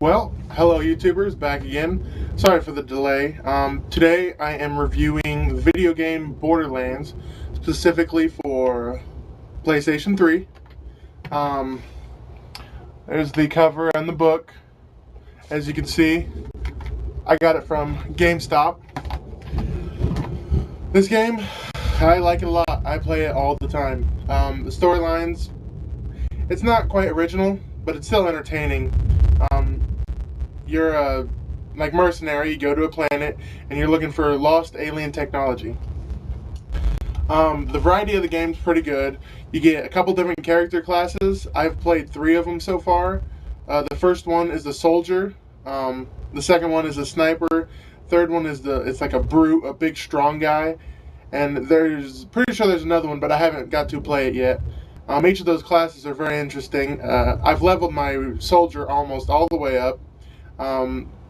Well, hello YouTubers, back again. Sorry for the delay. Today I am reviewing the video game Borderlands, specifically for PlayStation 3. Um, there's the cover and the book. As you can see, I got it from GameStop. This game, I like it a lot. I play it all the time. The storylines, it's not quite original, but it's still entertaining. You're a mercenary. You go to a planet and you're looking for lost alien technology. The variety of the game's pretty good. You get a couple different character classes. I've played 3 of them so far. The first one is the soldier. The second one is the sniper. Third one is it's like a brute, a big strong guy. And pretty sure there's another one, but I haven't got to play it yet. Each of those classes are very interesting. I've leveled my soldier almost all the way up.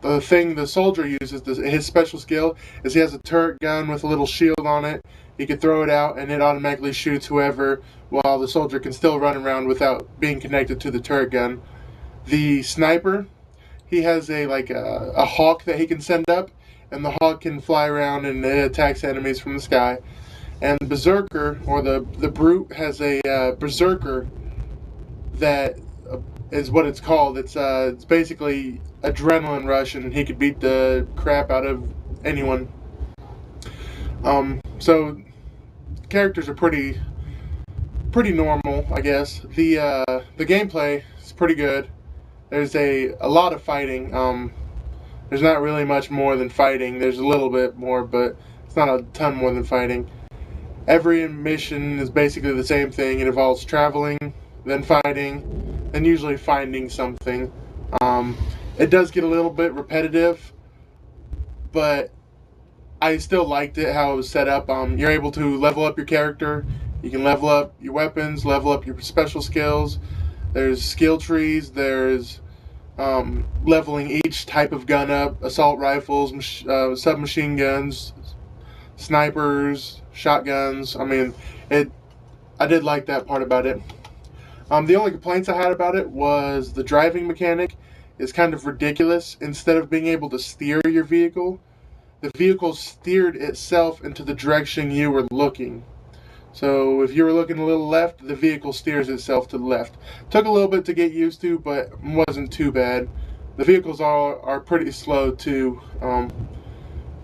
The thing the soldier uses, his special skill, is he has a turret gun with a little shield on it. He can throw it out and it automatically shoots whoever, while the soldier can still run around without being connected to the turret gun. The sniper, he has a hawk that he can send up, and the hawk can fly around and it attacks enemies from the sky. And Berserker, or the brute, has a berserker that is what it's called. It's basically adrenaline rush, and he could beat the crap out of anyone. So characters are pretty normal, I guess. The gameplay is pretty good. There's a lot of fighting. There's not really much more than fighting. There's a little bit more, but it's not a ton more than fighting. Every mission is basically the same thing. It involves traveling, then fighting, then usually finding something. It does get a little bit repetitive, but I still liked it how it was set up. You're able to level up your character. You can level up your weapons, level up your special skills. There's skill trees. There's leveling each type of gun up: assault rifles, submachine guns, snipers, shotguns. I did like that part about it. The only complaints I had about it was the driving mechanic is kind of ridiculous. Instead of being able to steer your vehicle, the vehicle steered itself into the direction you were looking. So if you were looking a little left, the vehicle steers itself to the left. Took a little bit to get used to, but wasn't too bad. The vehicles are pretty slow too,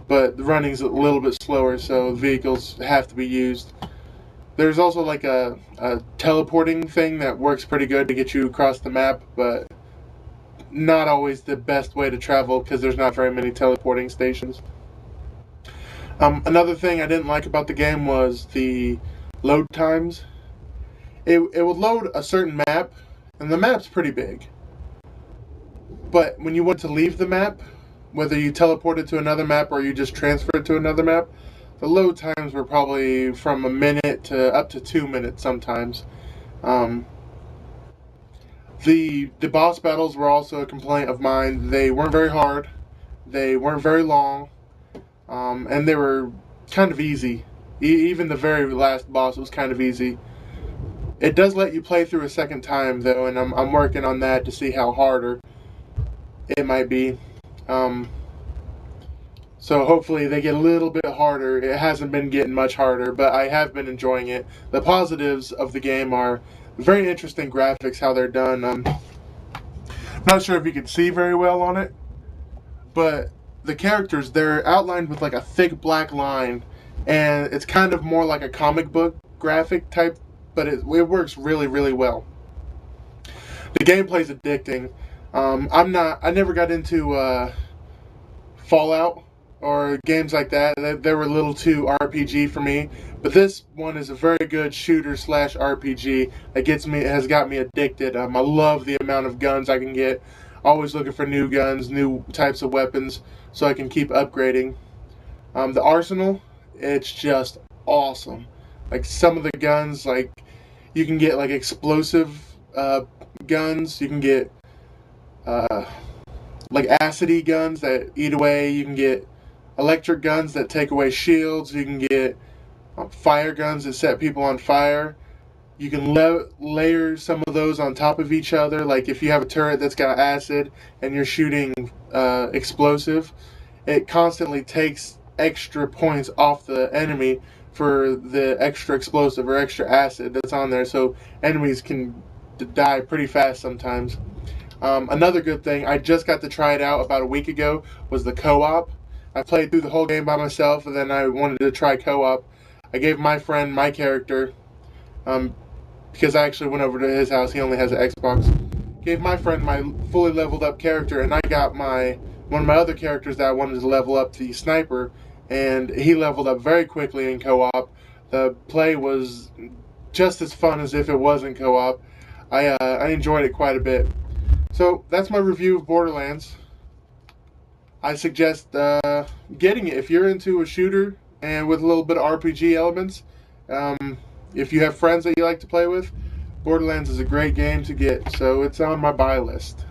but the running's a little bit slower, so the vehicles have to be used. There's also like a teleporting thing that works pretty good to get you across the map, but not always the best way to travel because there's not very many teleporting stations. Another thing I didn't like about the game was the load times. It would load a certain map, and the map's pretty big. But when you want to leave the map, whether you teleported to another map or you just transferred to another map, the load times were probably from a minute to up to 2 minutes sometimes. The boss battles were also a complaint of mine. They weren't very hard, they weren't very long, and they were kind of easy. Even the very last boss was kind of easy. It does let you play through a second time though, and I'm working on that to see how harder it might be. So hopefully they get a little bit harder. It hasn't been getting much harder, but I have been enjoying it. The positives of the game are very interesting graphics, how they're done. I'm not sure if you can see very well on it, but the characters, they're outlined with like a thick black line, and it's kind of more like a comic book graphic type, but it works really, really well. The gameplay's addicting. I never got into Fallout or games like that. They were a little too RPG for me. But this one is a very good shooter slash RPG that has got me addicted. I love the amount of guns I can get. Always looking for new guns, new types of weapons, so I can keep upgrading. The arsenal, it's just awesome. Like some of the guns, like you can get like explosive guns. You can get like acidy guns that eat away. You can get electric guns that take away shields. You can get fire guns that set people on fire. You can layer some of those on top of each other. Like if you have a turret that's got acid and you're shooting explosive, it constantly takes extra points off the enemy for the extra explosive or extra acid that's on there. So enemies can die pretty fast sometimes. Another good thing, I just got to try it out about a week ago, was the co-op. I played through the whole game by myself, and then I wanted to try co-op. I gave my friend my character, um, because I actually went over to his house. He only has an Xbox. Gave my friend my fully leveled up character, and I got one of my other characters that I wanted to level up, the sniper, and he leveled up very quickly in co-op. The play was just as fun as if it wasn't co-op. I enjoyed it quite a bit. So that's my review of Borderlands. I suggest getting it if you're into a shooter and with a little bit of RPG elements. If you have friends that you like to play with, Borderlands is a great game to get, so it's on my buy list.